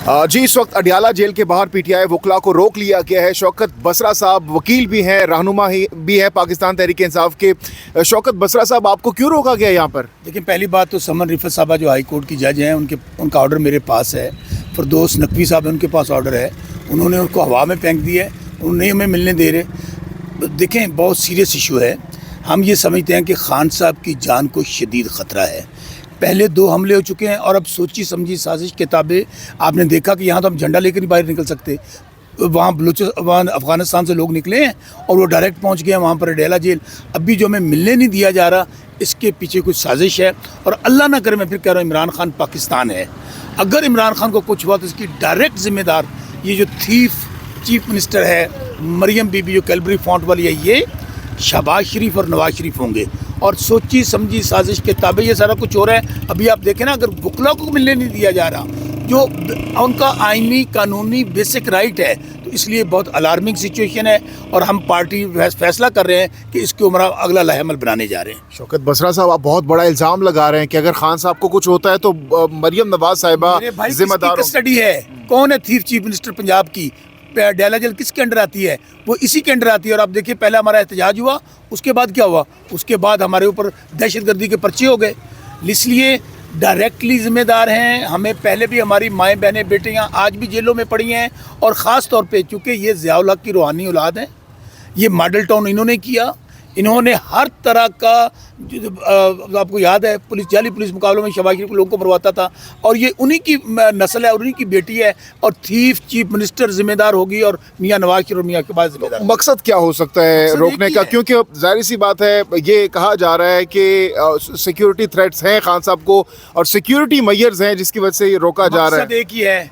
جی اس وقت اڈیالہ جیل کے باہر پی ٹی آئی وکلا کو روک لیا گیا ہے. شوکت بسرا صاحب وکیل بھی ہیں, رہنما بھی ہے پاکستان تحریک انصاف کے. شوکت بسرا صاحب, آپ کو کیوں روکا گیا یہاں پر؟ لیکن پہلی بات تو سمن رفت صاحبہ جو ہائی کورٹ کی جج ہیں ان کا آرڈر میرے پاس ہے. فردوس نقوی صاحب ان کے پاس آرڈر ہے, انہوں نے ان کو ہوا میں پھینک دیا ہے, انہوں نے ہمیں ملنے دے رہے. دیکھیں بہت سیریس ایشو ہے. ہم یہ سمجھتے ہیں کہ خان صاحب کی جان کو شدید خطرہ ہے. پہلے 2 حملے ہو چکے ہیں اور اب سوچی سمجھی سازش کتابیں. آپ نے دیکھا کہ یہاں تو ہم جھنڈا لے کر نہیں باہر نکل سکتے. وہاں افغانستان سے لوگ نکلے ہیں اور وہ ڈائریکٹ پہنچ گئے ہیں وہاں پر اڈیالہ جیل. ابھی جو ہمیں ملنے نہیں دیا جا رہا, اس کے پیچھے کچھ سازش ہے. اور اللہ نہ کرے, میں پھر کہہ رہا ہوں, عمران خان پاکستان ہے. اگر عمران خان کو کچھ ہوا تو اس کی ڈائریکٹ ذمہ دار یہ جو چیف منسٹر ہے مریم بی بی جو کیلبری فونٹ والی ہے, یہ شہباز شریف اور نواز شریف ہوں گے. اور سوچی سمجھی سازش کے تابع یہ سارا کچھ ہو رہا ہے. ابھی آپ دیکھیں نا, اگر وکلا کو ملنے نہیں دیا جا رہا جو ان کا آئینی قانونی بیسک رائٹ ہے, تو اس لیے بہت الارمنگ سچویشن ہے. اور ہم پارٹی فیصلہ کر رہے ہیں کہ اس کے عمرہ اگلا لاہ عمل بنانے جا رہے ہیں. شوکت بسرا صاحب, آپ بہت بڑا الزام لگا رہے ہیں کہ اگر خان صاحب کو کچھ ہوتا ہے تو مریم نواز صاحبہ ذمہ دار. کسٹڈی ہے, کون ہے چیف منسٹر پنجاب کی؟ اڈیالہ جیل کس کے انڈر آتی ہے؟ وہ اسی کے انڈر آتی ہے. اور آپ دیکھیے پہلا ہمارا احتجاج ہوا, اس کے بعد کیا ہوا؟ اس کے بعد ہمارے اوپر دہشت گردی کے پرچے ہو گئے. اس لیے ڈائریکٹلی ذمہ دار ہیں. ہمیں پہلے بھی ہماری مائیں بہنیں بیٹیاں آج بھی جیلوں میں پڑی ہیں. اور خاص طور پہ چونکہ یہ ضیاء الحق کی روحانی اولاد ہیں, یہ ماڈل ٹاؤن انہوں نے کیا. انہوں نے ہر طرح کا, آپ کو یاد ہے جعلی پولیس مقابلوں میں شہباز شریف لوگوں کو مرواتا تھا, اور یہ انہی کی نسل ہے اور انہی کی بیٹی ہے. اور چیف منسٹر ذمہ دار ہوگی اور میاں نواز شریف اور میاں کے بعد ذمہ دار. مقصد کیا ہو سکتا ہے روکنے کا؟ کیونکہ ظاہر سی بات ہے, یہ کہا جا رہا ہے کہ سیکیورٹی تھریٹس ہیں خان صاحب کو اور سیکیورٹی میئرز ہیں جس کی وجہ سے یہ روکا جا رہا ہے. مقصد ایک ہی ہے,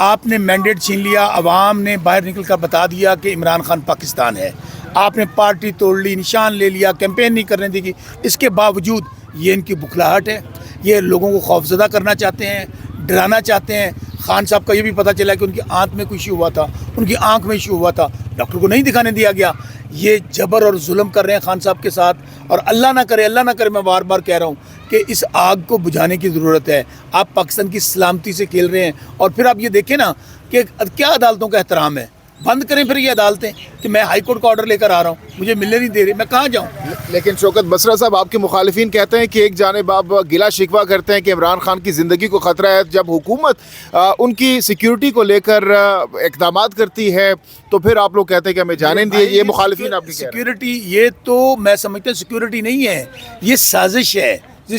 آپ نے مینڈیٹ چھین لیا, عوام نے باہر نکل کر بتا دیا کہ عمران خان پاکستان ہے. آپ نے پارٹی توڑ لی, نشان لے لیا, کیمپین نہیں کرنے دی. اس کے باوجود یہ ان کی بکھلاہٹ ہے. یہ لوگوں کو خوفزدہ کرنا چاہتے ہیں, ڈرانا چاہتے ہیں. خان صاحب کا یہ بھی پتہ چلا کہ ان کی آنکھ میں کوئی ایشو ہوا تھا, ان کی آنکھ میں ایشو ہوا تھا, ڈاکٹر کو نہیں دکھانے دیا گیا. یہ جبر اور ظلم کر رہے ہیں خان صاحب کے ساتھ. اور اللہ نہ کرے میں بار بار کہہ رہا ہوں کہ اس آگ کو بجھانے کی ضرورت ہے. آپ پاکستان کی سلامتی سے کھیل رہے ہیں. اور پھر آپ یہ دیکھیں نا کہ کیا عدالتوں کا احترام ہے. بند کریں پھر یہ عدالتیں کہ میں ہائی کورٹ کا آرڈر لے کر آ رہا ہوں, مجھے ملنے نہیں دے رہے, میں کہاں جاؤں؟ لیکن شوکت بسرا صاحب, آپ کے مخالفین کہتے ہیں کہ ایک جانب آپ گلا شکوہ کرتے ہیں کہ عمران خان کی زندگی کو خطرہ ہے, جب حکومت ان کی سیکیورٹی کو لے کر اقدامات کرتی ہے تو پھر آپ لوگ کہتے ہیں کہ ہمیں جانے نہیں دیے. یہ مخالفین آپ کی سیکیورٹی, یہ تو میں سمجھتا ہوں سیکیورٹی نہیں ہے, یہ سازش ہے, یہ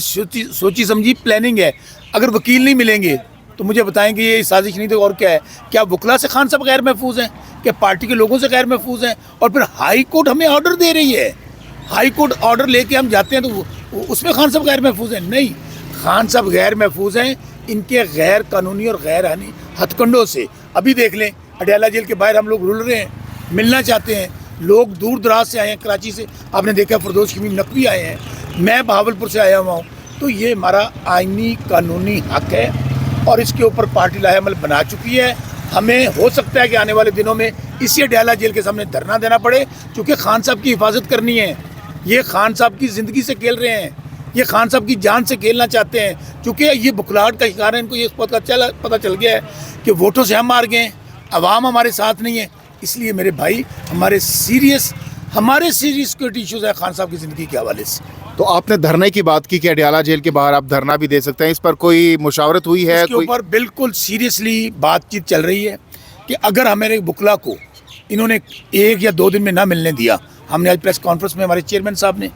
سوچی سمجھی پلاننگ ہے. اگر وکیل نہیں ملیں گے تو مجھے بتائیں کہ یہ سازش نہیں تو اور کیا ہے؟ کیا وکلا سے خان صاحب غیر محفوظ ہیں؟ کیا پارٹی کے لوگوں سے غیر محفوظ ہیں؟ اور پھر ہائی کورٹ ہمیں آرڈر دے رہی ہے, ہائی کورٹ آرڈر لے کے ہم جاتے ہیں تو اس میں خان صاحب غیر محفوظ ہیں؟ نہیں, خان صاحب غیر محفوظ ہیں ان کے غیر قانونی اور غیر ہتھ کنڈوں سے. ابھی دیکھ لیں اڈیالہ جیل کے باہر ہم لوگ رول رہے ہیں, ملنا چاہتے ہیں. لوگ دور دراز سے آئے ہیں, کراچی سے آپ نے دیکھا فردوس نقوی آئے ہیں, میں بہاولپور سے آیا ہوا ہوں. تو یہ ہمارا آئینی قانونی حق ہے اور اس کے اوپر پارٹی لاہ عمل بنا چکی ہے. ہمیں ہو سکتا ہے کہ آنے والے دنوں میں اسی اڈیالہ جیل کے سامنے دھرنا دینا پڑے, کیونکہ خان صاحب کی حفاظت کرنی ہے. یہ خان صاحب کی زندگی سے کھیل رہے ہیں, یہ خان صاحب کی جان سے کھیلنا چاہتے ہیں. کیونکہ یہ بکھلاہٹ کا شکار ہے, ان کو یہ پتہ چل گیا ہے کہ ووٹوں سے ہم ہار گئے ہیں, عوام ہمارے ساتھ نہیں ہے. اس لیے میرے بھائی ہمارے سیریس سیکورٹی ایشوز ہیں خان صاحب کی زندگی کے حوالے سے. تو آپ نے دھرنے کی بات کی کہ اڈیالہ جیل کے باہر آپ دھرنا بھی دے سکتے ہیں, اس پر کوئی مشاورت ہوئی ہے؟ اس کے اوپر بالکل سیریسلی بات چیت چل رہی ہے کہ اگر ہمارے بکلا کو انہوں نے 1 یا 2 دن میں نہ ملنے دیا, ہم نے آج پریس کانفرنس میں ہمارے چیئرمین صاحب نے,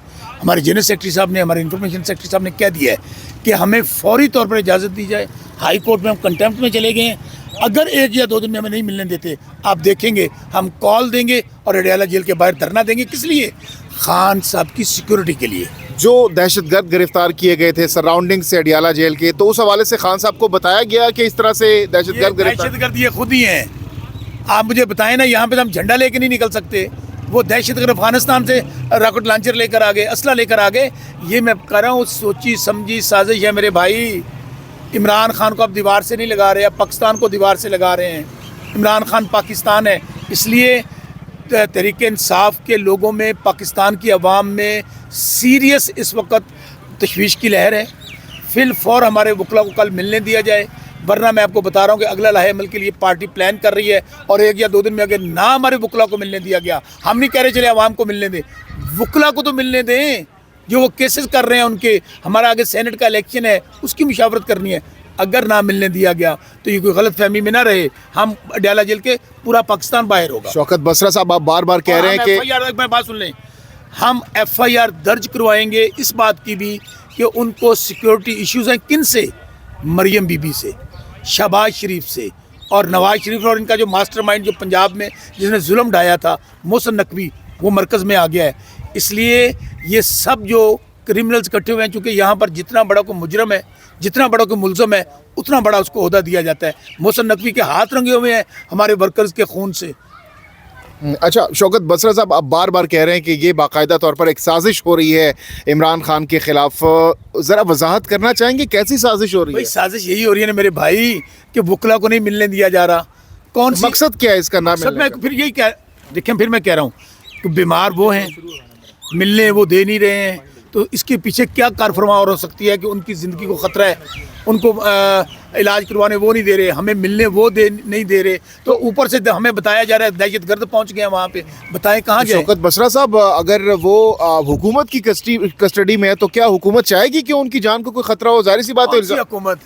ہمارے جنرل سیکرٹری صاحب نے, ہمارے انفارمیشن سیکرٹری صاحب نے کہہ دیا ہے کہ ہمیں فوری طور پر اجازت دی جائے. ہائی کورٹ میں ہم کنٹیمپٹ میں چلے گئے ہیں. اگر 1 یا 2 دن میں ہمیں نہیں ملنے دیتے, آپ دیکھیں گے ہم کال دیں گے اور اڈیالہ جیل کے باہر دھرنا دیں گے. کس لیے؟ خان صاحب کی سیکورٹی کے لیے. جو دہشت گرد گرفتار کیے گئے تھے سراؤنڈنگ سے اڈیالہ جیل کے, تو اس حوالے سے خان صاحب کو بتایا گیا کہ اس طرح سے دہشت گرد یہ خود ہی ہیں. آپ مجھے بتائیں نا, یہاں پہ ہم جھنڈا لے کے نہیں نکل سکتے. وہ دہشت گرد افغانستان سے راکٹ لانچر لے کر آ گئے, اسلحہ لے کر آ گئے. یہ میں کہہ رہا ہوں سوچی سمجھی سازش ہے میرے بھائی. عمران خان کو اب دیوار سے نہیں لگا رہے, اب پاکستان کو دیوار سے لگا رہے ہیں. عمران خان پاکستان ہے. اس لیے تحریک انصاف کے لوگوں میں, پاکستان کی عوام میں سیریس اس وقت تشویش کی لہر ہے. فی الفور ہمارے وکلا کو کل ملنے دیا جائے. ورنہ میں آپ کو بتا رہا ہوں کہ اگلا لاہے عمل کے لیے پارٹی پلان کر رہی ہے، اور 1 یا 2 دن میں اگر نہ ہمارے وکلا کو ملنے دیا گیا، ہم نہیں کہہ رہے چلے عوام کو ملنے دیں، وکلا کو تو ملنے دیں جو وہ کیسز کر رہے ہیں ان کے. ہمارا آگے سینٹ کا الیکشن ہے، اس کی مشاورت کرنی ہے. اگر نہ ملنے دیا گیا تو یہ کوئی غلط فہمی میں نہ رہے، ہم اڈیالہ جیل کے پورا پاکستان باہر ہوگا. شوکت بسرا صاحب آپ بار بار کہہ رہے ہیں کہ میں بات سن لیں، ہم ایف آئی آر درج کروائیں گے اس بات کی بھی کہ ان کو سیکیورٹی ایشوز ہیں. کن سے؟ مریم بی بی سے، شہباز شریف سے، اور نواز شریف، اور ان کا جو ماسٹر مائنڈ جو پنجاب میں جس نے ظلم ڈھایا تھا، محسن نقوی، وہ مرکز میں آ گیا ہے. اس لیے یہ سب جو کرمنلز اکٹھے ہوئے ہیں، چونکہ یہاں پر جتنا بڑا کوئی مجرم ہے، جتنا بڑا کوئی ملزم ہے، اتنا بڑا اس کو عہدہ دیا جاتا ہے. محسن نقوی کے ہاتھ رنگے ہوئے ہیں ہمارے ورکرز کے خون سے. اچھا شوکت بسرا صاحب آپ بار بار کہہ رہے ہیں کہ یہ باقاعدہ طور پر ایک سازش ہو رہی ہے عمران خان کے خلاف، ذرا وضاحت کرنا چاہیں گے کیسی سازش ہو رہی بھائی ہے؟ سازش یہی ہو رہی ہے نا میرے بھائی کہ وکلا کو نہیں ملنے دیا جا رہا. کون سی مقصد کیا ہے اس کا نام؟ مقصد؟ میں پھر یہی دیکھیں، پھر میں کہہ رہا ہوں کہ بیمار وہ ہیں، ملنے وہ دے نہیں رہے ہیں، تو اس کے پیچھے کیا کار فرما اور ہو سکتی ہے کہ ان کی زندگی کو خطرہ ہے، ان کو علاج کروانے وہ نہیں دے رہے، ہمیں ملنے وہ نہیں دے رہے، تو اوپر سے ہمیں بتایا جا رہا ہے دہشت گرد پہنچ گئے ہیں وہاں پہ. بتائیں کہاں جائیں؟ شوکت بسرا صاحب اگر وہ حکومت کی کسٹڈی میں ہے تو کیا حکومت چاہے گی کہ ان کی جان کو کوئی خطرہ ہو؟ ظاہر سی بات ہے. کون سی حکومت؟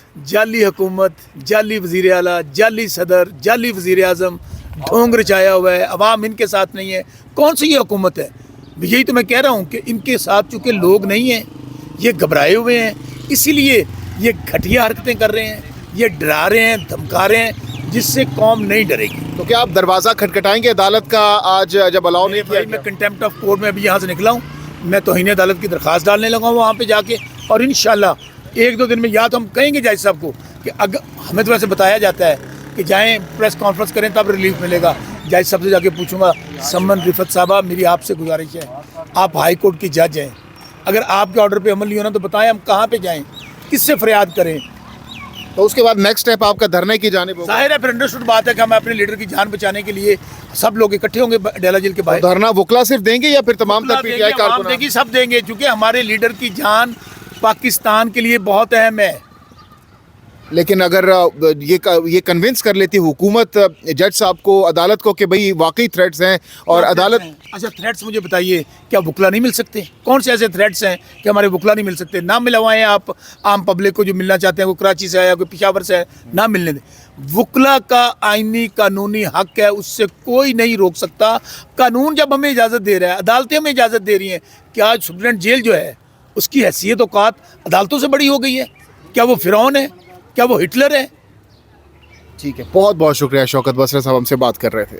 حکومت، جعلی وزیر اعلیٰ، جعلی صدر، جعلی وزیر اعظم، ڈھونگ رچایا ہوا ہے، عوام ان کے ساتھ نہیں ہے. کون سی یہ حکومت ہے؟ یہی تو میں کہہ رہا ہوں کہ ان کے ساتھ چونکہ لوگ نہیں ہیں، یہ گھبرائے ہوئے ہیں، اسی لیے یہ گھٹیا حرکتیں کر رہے ہیں، یہ ڈرا رہے ہیں، دھمکا رہے ہیں، جس سے قوم نہیں ڈرے گی. تو کیا آپ دروازہ کھٹکھٹائیں گے عدالت کا آج جب الاؤ نہیں کیا میں کنٹیمپٹ آف کورٹ میں ابھی یہاں سے نکلا ہوں، میں توہین عدالت کی درخواست ڈالنے لگا ہوں وہاں پہ جا کے، اور انشاءاللہ 1-2 دن میں یا تو ہم کہیں گے جج صاحب کو کہ اگر ہمیں تو ویسے بتایا جاتا ہے کہ جائیں پریس کانفرنس کریں تب ریلیف ملے گا. جج صاحب سے جا کے پوچھوں گا، سمن رفت صاحبہ میری آپ سے گزارش ہے، آپ ہائی کورٹ کی جج ہیں، اگر آپ کے آرڈر پہ عمل نہیں ہونا تو بتائیں ہم کہاں پہ جائیں، کس سے فریاد کریں. تو اس کے بعد نیکسٹ اسٹیپ آپ کا دھرنے کی جانب ہوگا؟ ظاہر ہے پھر انڈرسٹوڈ بات ہے کہ ہم اپنے لیڈر کی جان بچانے کے لیے سب لوگ اکٹھے ہوں گے ڈیلا جیل کے باہر. دھرنا وکلا صرف دیں گے یا پھر تمام تر پی ٹی آئی عوام دے کارکنان؟ گی، سب دیں گے، کیونکہ ہمارے لیڈر کی جان پاکستان کے لیے بہت اہم ہے. لیکن اگر یہ کنونس کر لیتی حکومت جج صاحب کو، عدالت کو کہ بھئی واقعی تھریٹس ہیں اور عدالت... اچھا تھریٹس مجھے بتائیے، کیا وکلا نہیں مل سکتے؟ کون سے ایسے تھریٹس ہیں کہ ہمارے وکلا نہیں مل سکتے؟ نہ ملوائیں آپ عام پبلک کو جو ملنا چاہتے ہیں، کوئی کراچی سے ہے یا کوئی پشاور سے ہے، نہ ملنے دیں. وکلا کا آئینی قانونی حق ہے، اس سے کوئی نہیں روک سکتا. قانون جب ہمیں اجازت دے رہا ہے، عدالتیں ہمیں اجازت دے رہی ہیں، کیا سپرنٹ جیل جو ہے اس کی حیثیت اوقات عدالتوں سے بڑی ہو گئی ہے؟ کیا وہ فرعون ہے؟ کیا وہ ہٹلر ہے؟ ٹھیک ہے، بہت بہت شکریہ. شوکت بسرا صاحب ہم سے بات کر رہے تھے.